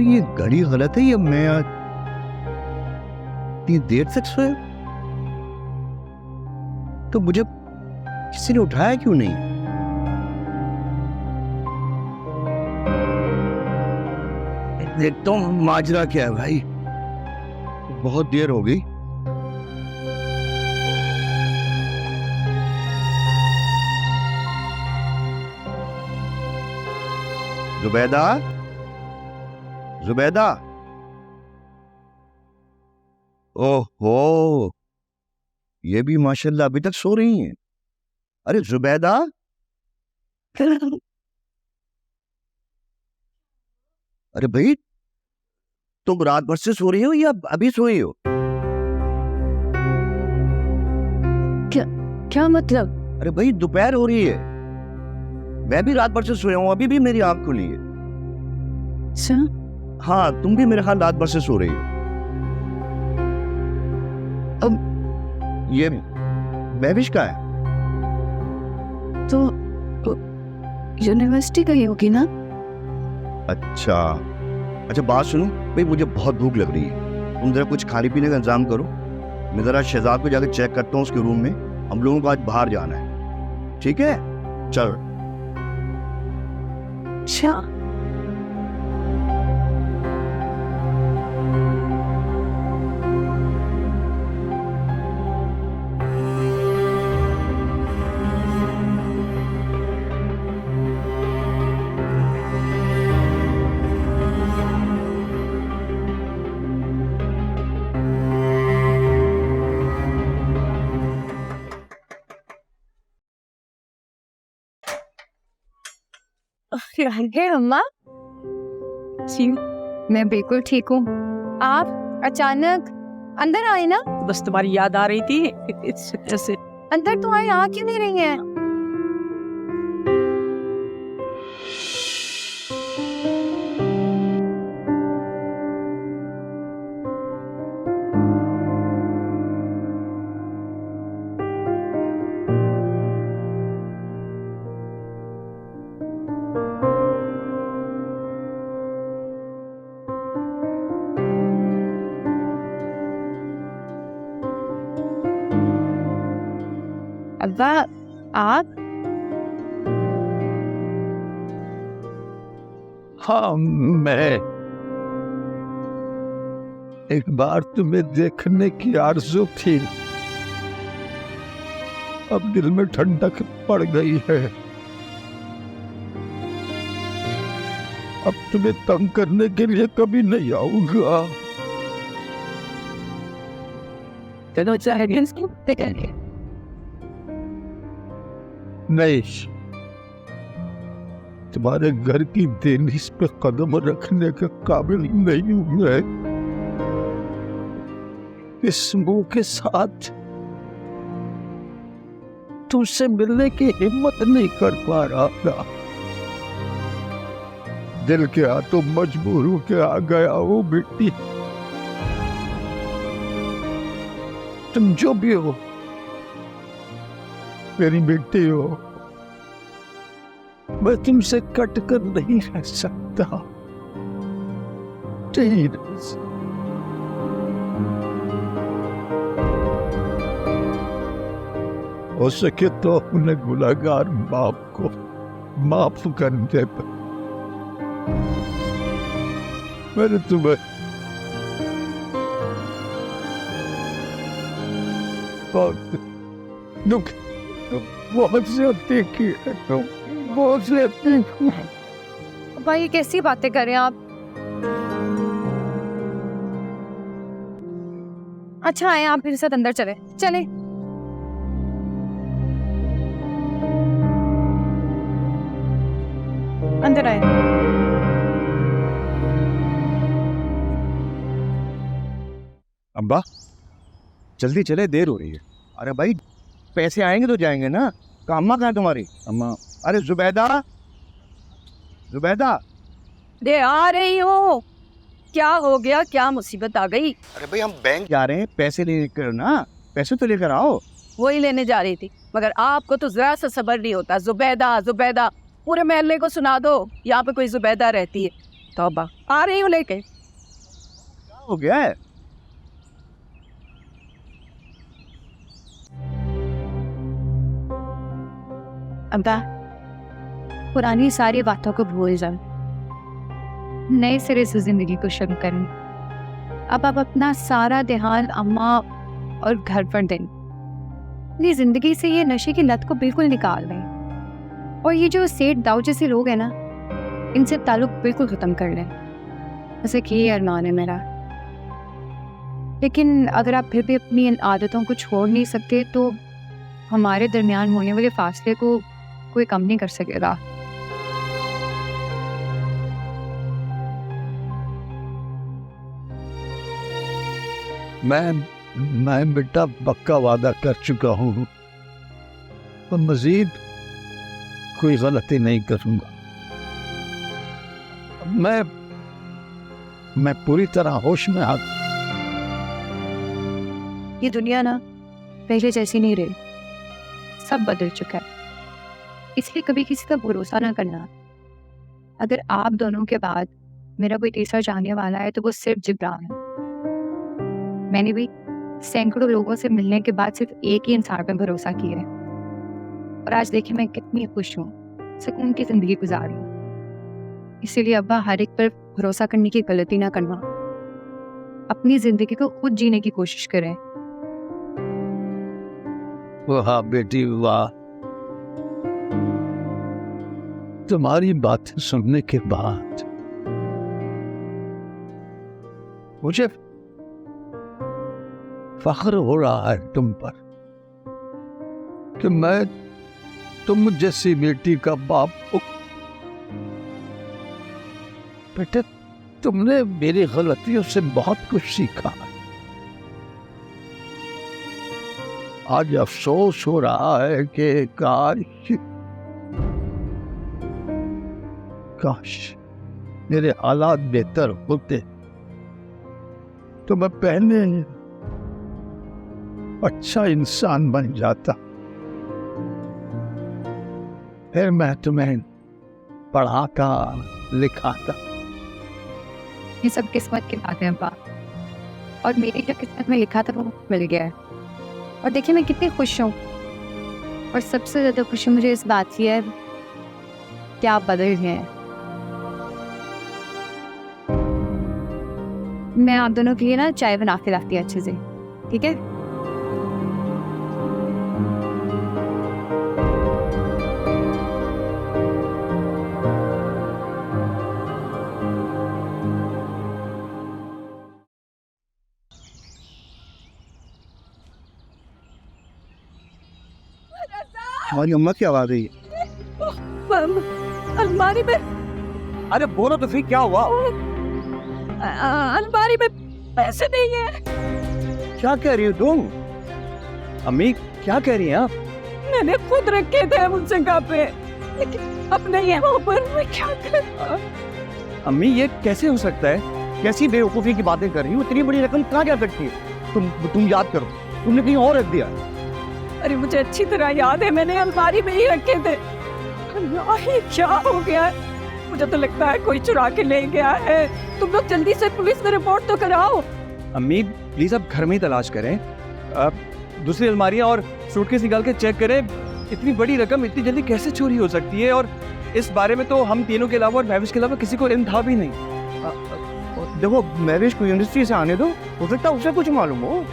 ये घड़ी गलत है या मैं आज इतनी देर तक सोया? तो मुझे किसी ने उठाया क्यों नहीं? देखता हूँ माजरा क्या है भाई। बहुत देर हो गई। जुबैदा, जुबैदा। ओहो, ये भी माशाल्लाह अभी तक सो रही हैं। अरे जुबैदा, अरे भाई तुम रात भर से सो रही हो या अभी सोई हो? क्या मतलब? अरे भाई दोपहर हो रही है, मैं भी रात भर से सोया हूँ, अभी भी मेरी आंख खुली है। अच्छा, हाँ, तुम भी मेरे ख्याल रात भर से सो रही हो। अब ये महविश का है तो यूनिवर्सिटी गई होगी ना? अच्छा अच्छा, बात सुनो भाई, मुझे बहुत भूख लग रही है, तुम जरा कुछ खाने पीने का इंतजाम करो। मैं जरा शहजाद को जाकर चेक करता हूँ उसके रूम में, हम लोगों को आज बाहर जाना है। ठीक है, चल। अच्छा, अरे अम्मा जी मैं बिल्कुल ठीक हूँ। आप अचानक अंदर आए ना? बस तुम्हारी याद आ रही थी इस वजह से। अंदर तो आए, आ क्यों नहीं रही हैं? अब्बा आप? हाँ, मैं एक बार तुम्हें देखने की आरज़ू थी, अब दिल में ठंडक पड़ गई है। अब तुम्हें तंग करने के लिए कभी नहीं आऊंगा। चलो चाहे नहीं, तुम्हारे घर की दहलीज पे कदम रखने के काबिल नहीं हूं मैं। इस मुंह के साथ तुमसे मिलने की हिम्मत नहीं कर पा रहा था। दिल के हाथों मजबूर होकर आ गया वो बेटी। तुम जो भी हो, मेरी बेटी हो, मैं तुमसे कट कर नहीं रह सकता। हो सके तो अपने गुनहगार बाप को माफ कर दे। मैंने तुम्हें बहुत ज्यादती की है, बहुत ज्यादती की। अब्बा ये कैसी बातें कर रहे हैं आप? अच्छा आए, आप मेरे साथ अंदर चले चले। अंदर आए। अब्बा जल्दी चले, देर हो रही है। अरे भाई पैसे आएंगे तो जाएंगे ना। अम्मा कहाँ है तुम्हारी? अम्मा, अरे जुबैदा, जुबैदा। दे आ रही हूँ। क्या हो गया, क्या मुसीबत आ गई? अरे भाई हम बैंक जा रहे हैं, पैसे लेकर ना, पैसे तो लेकर आओ। वही लेने जा रही थी, मगर आपको तो जरा सा सब्र नहीं होता। जुबैदा जुबैदा पूरे मोहल्ले को सुना दो यहाँ पे कोई जुबैदा रहती है। तौबा, आ रही हूँ लेके। क्या हो गया है? अब्बा, पुरानी सारी बातों को भूल जाओ, नए सिरे से जिंदगी को शुरू करें। अब आप अपना सारा ध्यान अम्मा और घर पर दें। अपनी जिंदगी से ये नशे की लत को बिल्कुल निकाल दें। और ये जो सेठ दाऊ जैसे लोग हैं ना, इनसे ताल्लुक बिल्कुल खत्म कर लें। वैसे कि अरमान है मेरा, लेकिन अगर आप फिर भी अपनी इन आदतों को छोड़ नहीं सकते तो हमारे दरमियान होने वाले फासले को कोई कम नहीं कर सकेगा। मैं बेटा पक्का वादा कर चुका हूँ तो मजीद कोई गलती नहीं करूंगा। मैं पूरी तरह होश में आ। ये दुनिया ना पहले जैसी नहीं रही, सब बदल चुका है। इसलिए कभी किसी का भरोसा ना करना। अगर आप दोनों के बाद मेरा कोई तीसरा जानने वाला है तो वो सिर्फ जिब्रान है। मैंने भी सैकड़ों लोगों से मिलने के बाद सिर्फ एक ही इंसान पर भरोसा किया है, और आज देखिए मैं कितनी खुश हूँ, सुकून की जिंदगी गुजार रही हूँ। इसीलिए अब्बा, हर एक पर भरोसा करने की गलती ना करना। अपनी जिंदगी को खुद जीने की कोशिश करें। वाह बेटी वाह, तुम्हारी बातें सुनने के बाद मुझे फख्र हो रहा है तुम पर कि मैं तुम जैसी बेटी का बाप हूं। बेटे, तुमने मेरी गलतियों से बहुत कुछ सीखा। आज अफसोस हो रहा है कि काश मेरे हालात बेहतर होते तो मैं पहले अच्छा इंसान बन जाता, फिर मैं तुम्हें पढ़ाता लिखाता। ये सब किस्मत की बात है अब्बा, और मेरी जो किस्मत में लिखा था वो मिल गया है। और देखिए मैं कितनी खुश हूँ, और सबसे ज़्यादा खुशी मुझे इस बात की है कि आप बदल गए हैं। मैं आप दोनों के लिए ना चाय बना के लाती हूँ अच्छे से, ठीक है? हमारी अम्मा की आवाज है ये। अलमारी में, अरे बोलो तो फिर क्या हुआ? अलमारी में पैसे नहीं है। क्या कह रही हो तुम? अम्मी क्या कह रही हैं आप? मैंने खुद रखे थे उस जगह पे, लेकिन अब नहीं है वो, पर मैं क्या करूं? अम्मी ये कैसे हो सकता है? कैसी बेवकूफी की बातें कर रही हो? इतनी बड़ी रकम कहाँ जा सकती है? तुम याद करो, तुमने कहीं और रख दिया। अरे मुझे अच्छी तरह याद है, मैंने अलमारी में ही रखे थे। अल्लाह, ये क्या हो गया है? मुझे तो लगता है कोई चुरा के ले गया है। तुम लोग जल्दी से पुलिस में रिपोर्ट तो कराओ। अम्मी प्लीज आप घर में ही तलाश करें, दूसरी अलमारियां और सूटकेस निकाल के चेक करें। इतनी बड़ी रकम इतनी जल्दी कैसे चोरी हो सकती है? और इस बारे में तो हम तीनों के अलावा और महविश के अलावा किसी को इल्म था भी नहीं। देखो, महविश को यूनिवर्सिटी से आने दो, हो सकता है उसे कुछ मालूम हो।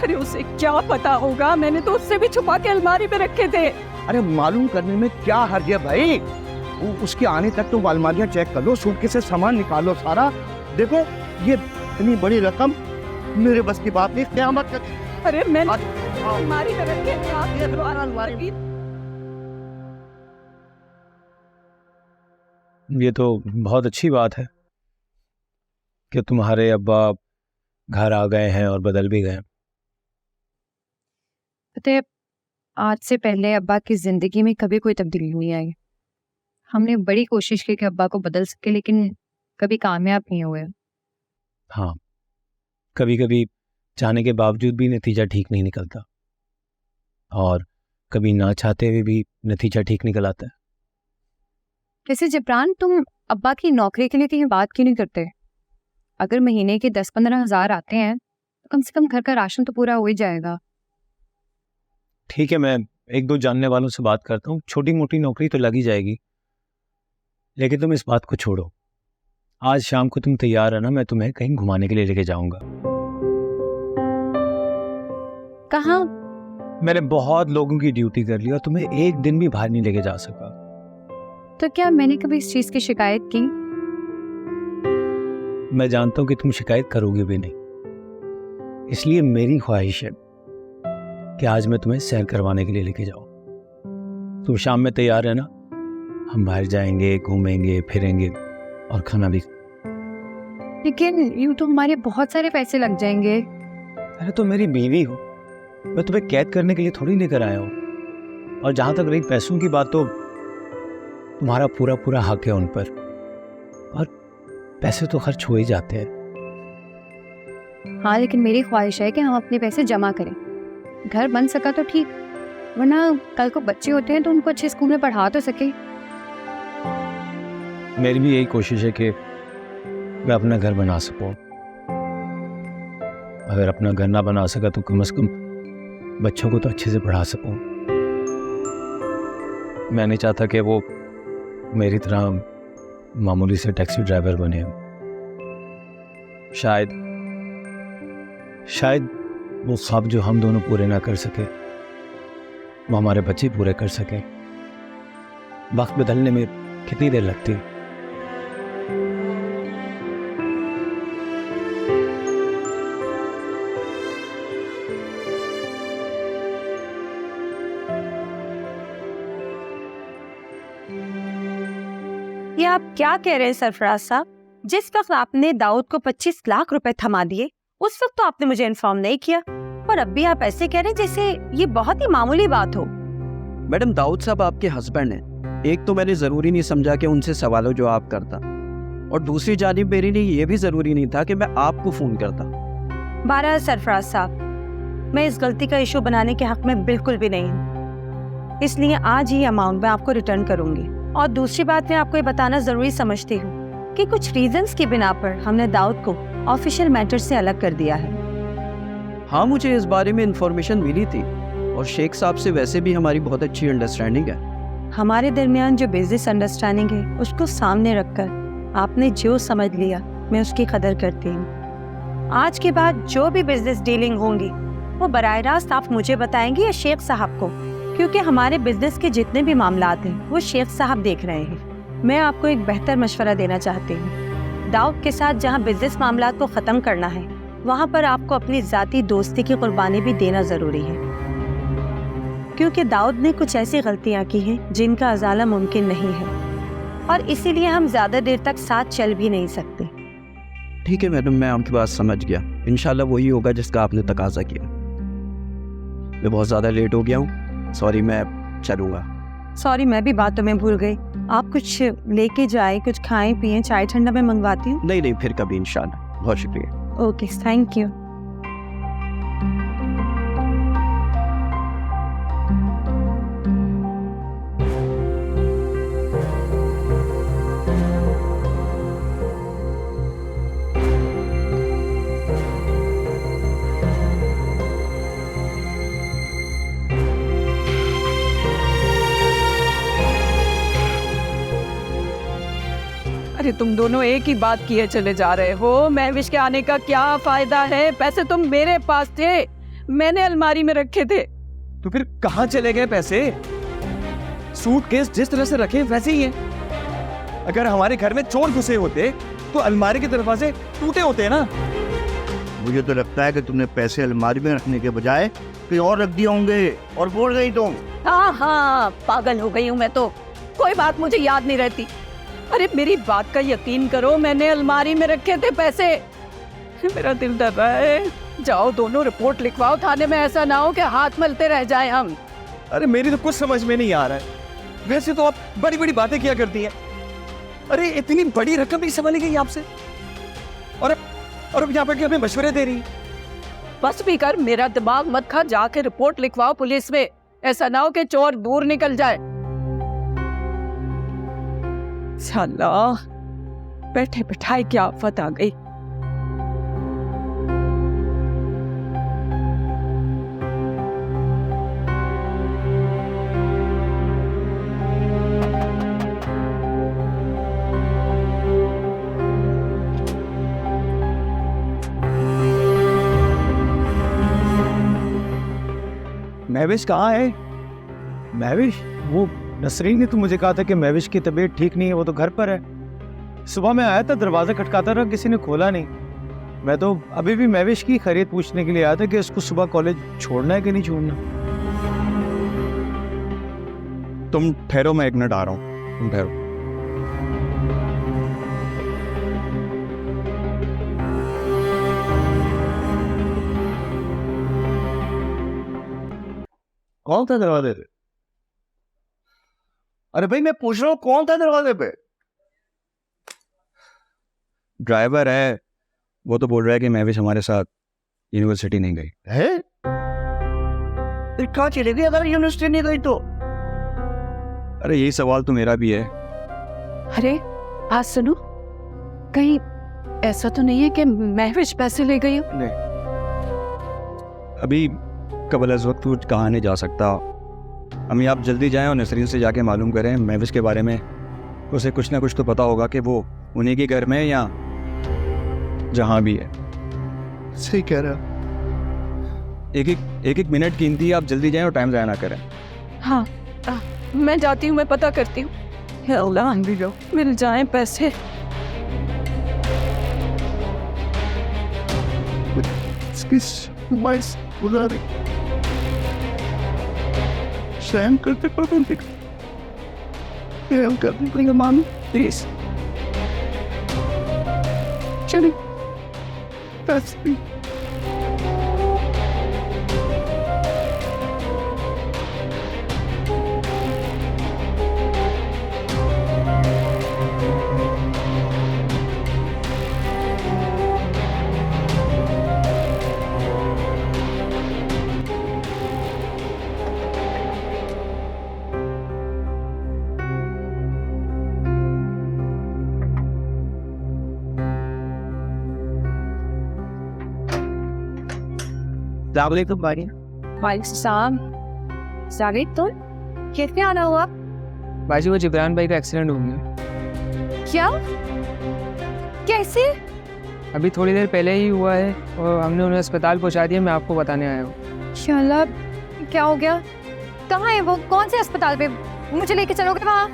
अरे उसे क्या पता होगा, मैंने तो उससे भी छुपा के अलमारी में रखे थे। अरे मालूम करने में क्या हर्ज है भाई? उसके आने तक तो अलमारियां चेक कर लो, सूटकेस से सामान निकालो सारा। देखो ये इतनी बड़ी रकम मेरे बस की बात नहीं। क़यामत तक अरे मैंने अलमारी में रखे थे। अलमारी ये तो बहुत अच्छी बात है कि तुम्हारे अब्बा घर आ गए हैं और बदल भी गए। पता है, आज से पहले अब्बा की जिंदगी में कभी कोई तब्दीली नहीं आई। हमने बड़ी कोशिश की कि अब्बा को बदल सके, लेकिन कभी कामयाब नहीं हुए। हाँ, कभी कभी चाहने के बावजूद भी नतीजा ठीक नहीं निकलता, और कभी ना चाहते हुए भी नतीजा ठीक निकल आता है। वैसे जिब्रान, तुम अब्बा की नौकरी के लिए तो ये बात क्यों नहीं करते? अगर महीने के 10-15 हज़ार आते हैं तो कम से कम घर का राशन तो पूरा हो ही जाएगा। ठीक है, मैं 1-2 जानने वालों से बात करता हूँ, छोटी मोटी नौकरी तो लग ही जाएगी। लेकिन तुम इस बात को छोड़ो, आज शाम को तुम तैयार है ना? मैं तुम्हें कहीं घुमाने के लिए लेके जाऊंगा। कहाँ? मैंने बहुत लोगों की ड्यूटी कर ली और तुम्हें एक दिन भी बाहर नहीं लेके जा सका। तो क्या मैंने कभी इस चीज की शिकायत की? मैं जानता हूं कि तुम शिकायत करोगे भी नहीं, इसलिए मेरी ख्वाहिश है कि आज मैं तुम्हें सैर करवाने के लिए लेके जाऊं। तुम शाम में तैयार है ना? हम बाहर जाएंगे, घूमेंगे फिरेंगे और खाना भी। लेकिन यूं तो हमारे बहुत सारे पैसे लग जाएंगे। अरे तो मेरी बीवी हो, मैं तुम्हें कैद करने के लिए थोड़ी लेकर आया हूँ। और जहां तक रही पैसों की बात, तो तुम्हारा पूरा पूरा हक है उन पर, और पैसे तो खर्च हो ही जाते हैं। हाँ, लेकिन मेरी ख्वाहिश है कि हम अपने पैसे जमा करें। घर बन सका तो ठीक, वरना कल को बच्चे होते हैं तो उनको अच्छे स्कूल में पढ़ा तो सके। मेरी भी यही कोशिश है कि मैं अपना घर बना सकूं। अगर अपना घर ना बना सका तो कम से कम बच्चों को तो अच्छे से पढ़ा सकूं। मैं नहीं चाहता कि वो मेरी तरह मामूली से टैक्सी ड्राइवर बने। शायद वो ख्वाब जो हम दोनों पूरे ना कर सके, वो हमारे बच्चे पूरे कर सके। वक्त बदलने में कितनी देर लगती है? ये आप क्या कह रहे हैं सरफराज साहब? जिस वक्त आपने दाऊद को 25 लाख रुपए थमा दिए, उस वक्त तो आपने मुझे इन्फॉर्म नहीं किया, और अब भी आप ऐसे कह रहे हैं जैसे ये बहुत ही मामूली बात हो। मैडम, दाऊद साहब आपके हस्बैंड हैं। एक तो मैंने ज़रूरी नहीं समझा कि उनसे सवालों जवाब करता, और दूसरी जानिब मेरे लिए ये भी ज़रूरी नहीं था कि मैं आपको फ़ोन करता। बहरहाल सरफराज साहब, मैं इस गलती का इशू बनाने के हक में बिल्कुल भी नहीं हूँ, इसलिए आज ही अमाउंट मैं आपको रिटर्न करूंगी। और दूसरी बात मैं आपको ये बताना ज़रूरी समझती हूँ कि कुछ रीजंस की बिना पर हमने दाऊद को ऑफिशियल मैटर से अलग कर दिया है। हाँ, मुझे इस बारे में इंफॉर्मेशन मिली थी, और शेख साहब से वैसे भी हमारी बहुत अच्छी अंडरस्टैंडिंग है। हमारे दरमियान जो बिजनेस अंडरस्टैंडिंग है उसको सामने रखकर आपने जो समझ लिया, मैं उसकी कदर करती हूँ। आज के बाद जो भी बिजनेस डीलिंग होंगी वो बराह रास्त आप मुझे बताएंगे या शेख साहब को, क्योंकि हमारे बिजनेस के जितने भी मामलात हैं वो शेख साहब देख रहे हैं। मैं आपको एक बेहतर मशवरा देना चाहती हूँ। दाऊद के साथ जहाँ बिजनेस मामलात को ख़त्म करना है, वहाँ पर आपको अपनी ज़ाती दोस्ती की कुर्बानी भी देना ज़रूरी है, क्योंकि दाऊद ने कुछ ऐसी गलतियाँ की हैं जिनका अजाला मुमकिन नहीं है, और इसीलिए हम ज़्यादा देर तक साथ चल भी नहीं सकते। ठीक है मैडम, मैं आपकी बात समझ गया। इंशाल्लाह वही होगा जिसका आपने तकाजा किया। मैं बहुत ज़्यादा लेट हो गया हूँ, सॉरी, मैं चलूँगा। सॉरी, मैं भी बातों में भूल गई। आप कुछ लेके जाए, कुछ खाएं पिएं, चाय ठंडा मैं मंगवाती हूँ। नहीं, फिर कभी इंशाल्लाह। बहुत शुक्रिया। Okay, thank you. अरे तुम दोनों एक ही बात किए चले जा रहे हो। महविश के आने का क्या फायदा है? पैसे तुम मेरे पास थे, मैंने अलमारी में रखे थे। तो फिर कहाँ चले गए पैसे? सूटकेस जिस तरह से रखे वैसे ही है। अगर हमारे घर में चोर घुसे होते तो अलमारी के दरवाजे टूटे होते हैं ना। मुझे तो लगता है कि तुमने पैसे अलमारी में रखने के बजाय कहीं और रख दिए होंगे और भूल गई तुम। हाँ, पागल हो गई हूँ मैं तो। कोई बात मुझे याद नहीं रहती। अरे मेरी बात का यकीन करो, मैंने अलमारी में रखे थे पैसे। मेरा दिल डर रहा है। जाओ दोनों रिपोर्ट लिखवाओ थाने में, ऐसा ना हो कि हाथ मलते रह जाए हम। अरे मेरी तो कुछ समझ में नहीं आ रहा है। वैसे तो आप बड़ी बड़ी बातें किया करती हैं। अरे इतनी बड़ी रकम नहीं संभाली गई आपसे, और अब यहाँ पर के हमें मशवरे दे रही है। बस भी कर, मेरा दिमाग मत खा। जाके रिपोर्ट लिखवाओ पुलिस में, ऐसा ना हो कि चोर दूर निकल जाए। बैठे बैठाए क्या आफत आ गई। महविश कहाँ है? महविश, वो नसरीन ने तो मुझे कहा था कि महविश की तबीयत ठीक नहीं है, वो तो घर पर है। सुबह मैं आया था, दरवाज़ा खटकाता रहा, किसी ने खोला नहीं। मैं तो अभी भी महविश की खैरियत पूछने के लिए आया था कि उसको सुबह कॉलेज छोड़ना है कि नहीं छोड़ना। तुम ठहरो, मैं 1 मिनट आ रहा हूँ, तुम ठहरो। कौन था दरवाजे पे? अरे भाई मैं पूछ रहा हूँ कौन था दरवाजे पे? ड्राइवर है, वो तो बोल रहा है कि महविश हमारे साथ यूनिवर्सिटी नहीं गई है? फिर कहाँ चली गई अगर यूनिवर्सिटी नहीं गई तो? अरे यही सवाल तो मेरा भी है। अरे आज सुनो, कहीं ऐसा तो नहीं है कि महविश पैसे ले गई हो? अभी कबल अज़ वक्त कुछ कहा नहीं जा सकता। अम्मी आप जल्दी जाएं और नसरीन से जाके मालूम करें महविश के बारे में। उसे कुछ ना कुछ तो पता होगा कि वो उन्हीं के घर में है या जहाँ भी है। सही कह रहा। एक मिनट कीमती है, आप जल्दी जाएं और टाइम ज़ाया ना करें। हाँ, मैं जाती हूँ, मैं पता करती हूँ। हे अल्लाह, मिल जाएं पैसे। सहन करते पड़ेगा मानो प्लीज। चलिए पैसे वालेकुम सलाम। जावेद, तो कैसे आना हुआ? बाजी वो जिब्रान भाई का एक्सीडेंट हो गया। क्या? कैसे? अभी थोड़ी देर पहले ही हुआ है और हमने उन्हें अस्पताल पहुंचा दिया। मैं आपको बताने आया हूँ। शाला, क्या हो गया? कहाँ है वो? कौन से अस्पताल पे? मुझे लेके चलोगे वहाँ?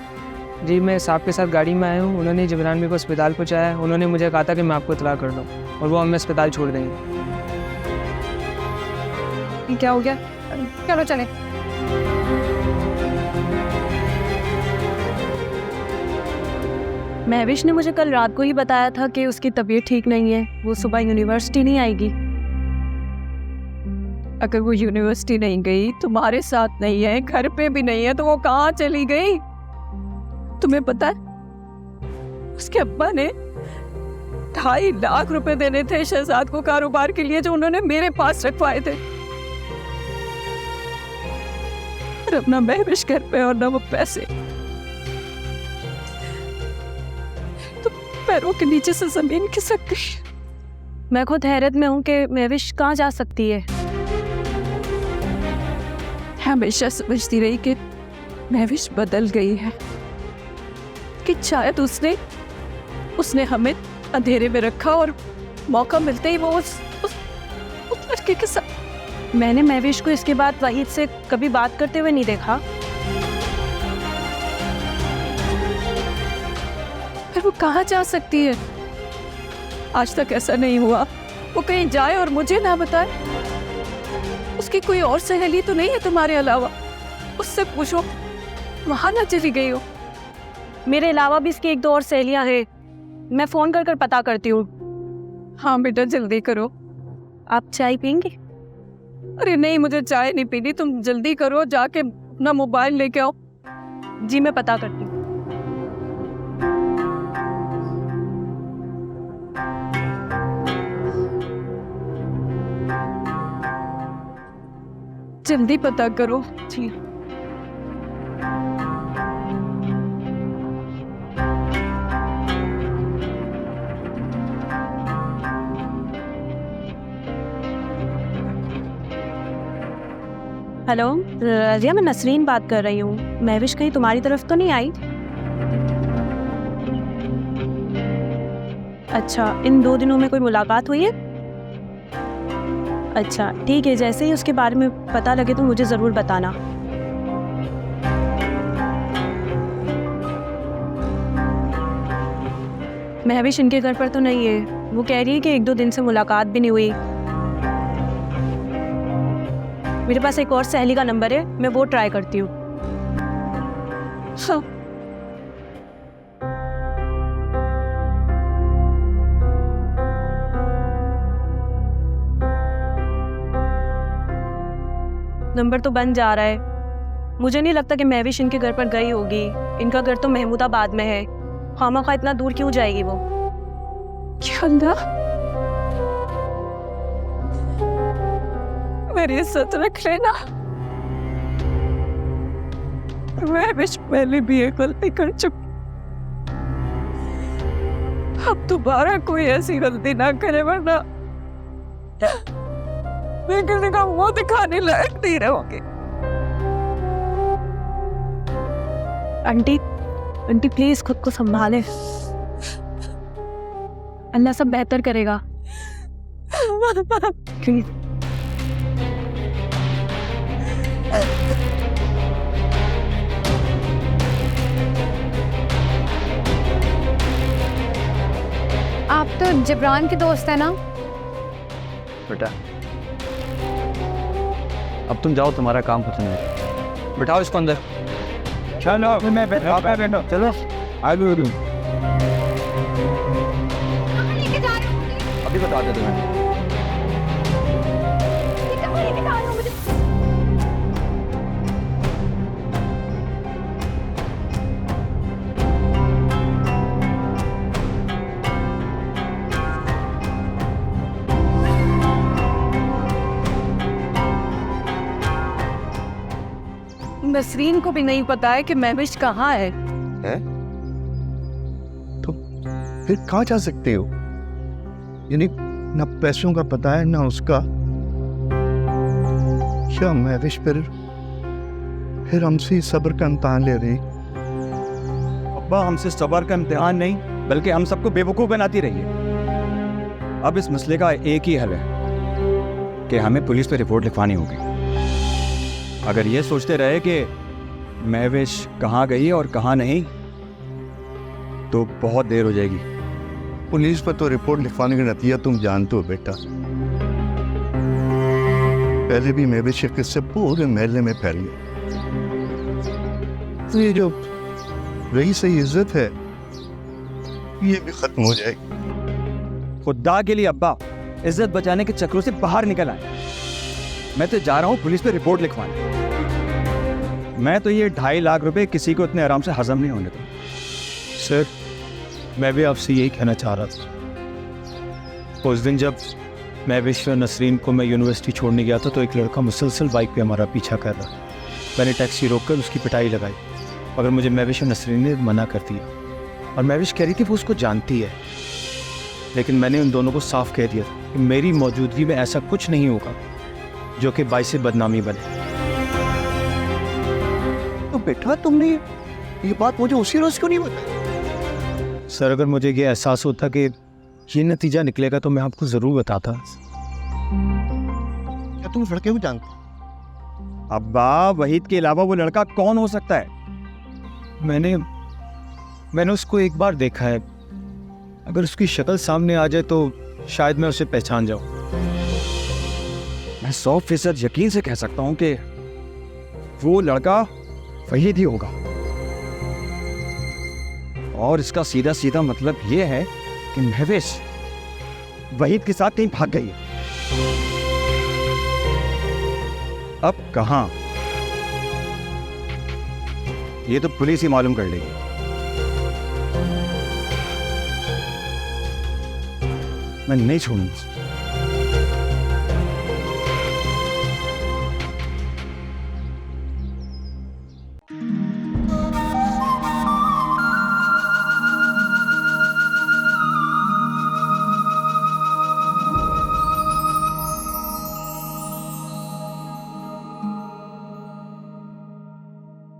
जी मैं साहब के साथ गाड़ी में आया हूँ। उन्होंने जिब्रान भाई को अस्पताल पहुँचाया। उन्होंने मुझे कहा था कि मैं आपको इत्तला कर दूँ और वो हमें अस्पताल छोड़ देंगे। क्या हो गया? चलो चले। महविश ने मुझे कल रात को ही बताया था कि उसकी तबीयत ठीक नहीं है, वो सुबह यूनिवर्सिटी नहीं आएगी। अगर वो यूनिवर्सिटी नहीं गई, तुम्हारे साथ नहीं है, घर पे भी नहीं है, तो वो कहाँ चली गई? तुम्हें पता है, उसके अब्बा ने 2.5 लाख रुपए देने थे शहजाद को कारोबार के लिए, जो उन्होंने मेरे पास रखवाए थे। और अपना महविश घर पे और ना वो पैसे, तो पैरों के नीचे से जमीन खिसक गई। मैं खुद हैरत में हूँ कि महविश कहाँ जा सकती है। हमेशा समझती रही कि महविश बदल गई है, कि शायद उसने हमें अंधेरे में रखा और मौका मिलते ही वो उस लड़के के साथ। मैंने महविश को इसके बाद वहीद से कभी बात करते हुए नहीं देखा। फिर वो कहाँ जा सकती है? आज तक ऐसा नहीं हुआ वो कहीं जाए और मुझे ना बताए। उसकी कोई और सहेली तो नहीं है तुम्हारे अलावा? उससे पूछो वहां ना चली गई हो। मेरे अलावा भी इसकी 1-2 और सहेलियां हैं, मैं फोन कर पता करती हूँ। हाँ बेटा जल्दी करो। आप चाय पियेंगे? अरे नहीं, मुझे चाय नहीं पीनी, तुम जल्दी करो, जाके अपना मोबाइल लेके आओ। जी मैं पता करती हूँ। जल्दी पता करो। जी हेलो रजिया, मैं नसरीन बात कर रही हूँ। महविश कहीं तुम्हारी तरफ तो नहीं आई? अच्छा, इन 2 दिनों में कोई मुलाकात हुई है? अच्छा ठीक है, जैसे ही उसके बारे में पता लगे तो मुझे ज़रूर बताना। महविश इनके घर पर तो नहीं है। वो कह रही है कि 1-2 दिन से मुलाकात भी नहीं हुई। मेरे पास एक और सहेली का नंबर है, मैं वो ट्राई करती हूँ। हाँ। नंबर तो बंद जा रहा है। मुझे नहीं लगता कि महविश इनके घर पर गई होगी। इनका घर तो महमूदाबाद में है। खामखा इतना दूर क्यों जाएगी वो? क्या अल्लाह, मेरी इज्जत रख लेना। मैं विश पहले भी एक गलती कर चुकी, अब दोबारा कोई ऐसी गलती ना करे, वरना मैं किसी का मुंह दिखाने लायक नहीं रहूंगी। आंटी आंटी प्लीज खुद को संभाले। अल्लाह सब बेहतर करेगा। प्लीज। आप तो जिब्रान के दोस्त हैं ना? बेटा अब तुम जाओ, तुम्हारा काम खत्म है। बिठाओ इसको अंदर। चलो मैं बैठा चलो अभी बता दे तुम्हें। नसरीन को भी नहीं पता है कि महविश कहाँ है। तो फिर कहाँ जा सकते हो? यानी ना पैसों का पता है ना उसका। क्या महविश फिर हमसे सब्र का इम्तहान ले रही? अब्बा, हमसे सब्र का इम्तिहान नहीं बल्कि हम सबको बेवकूफ़ बनाती रही है। अब इस मसले का एक ही हल है कि हमें पुलिस पे रिपोर्ट लिखवानी होगी। अगर ये सोचते रहे कि महविश कहाँ गई और कहाँ नहीं तो बहुत देर हो जाएगी। पुलिस पर तो रिपोर्ट लिखवाने का नतीजा तुम जानते हो बेटा। पहले भी महविश के किस्से पूरे महल्ले में फैल गए। तो ये जो रही सही इज्जत है ये भी खत्म हो जाएगी। खुदा के लिए अब्बा, इज्जत बचाने के चक्रों से बाहर निकल आए। मैं तो जा रहा हूँ पुलिस पे रिपोर्ट लिखवाने। मैं तो ये 2.5 लाख रुपए किसी को इतने आराम से हजम नहीं होने दूँ। सर मैं भी आपसे यही कहना चाह रहा था। उस दिन जब महविश और नसरीन को मैं यूनिवर्सिटी छोड़ने गया था तो एक लड़का मुसलसल बाइक पे हमारा पीछा कर रहा। मैंने टैक्सी रोककर उसकी पिटाई लगाई, मगर मुझे महविश और नसरीन ने मना कर दिया। और महविश कह रही थी वो उसको जानती है, लेकिन मैंने उन दोनों को साफ कह दिया था कि मेरी मौजूदगी में ऐसा कुछ नहीं होगा जो कि बाइसे बदनामी बने। तो बेटा तुमने ये बात मुझे उसी रोज क्यों नहीं बताई? सर अगर मुझे ये एहसास होता कि ये नतीजा निकलेगा तो मैं आपको ज़रूर बताता। क्या तुम लड़के को जानते? अब्बा, वहीद के अलावा वो लड़का कौन हो सकता है? मैंने उसको एक बार देखा है। अगर उसकी शक्ल सामने आ जाए तो शायद मैं उसे पहचान जाऊं। मैं 100% यकीन से कह सकता हूं कि वो लड़का वहीद ही होगा। और इसका सीधा सीधा मतलब ये है कि महविश वहीद के साथ कहीं भाग गई है। अब कहां, ये तो पुलिस ही मालूम कर लेगी। मैं नहीं छोड़ूंगा।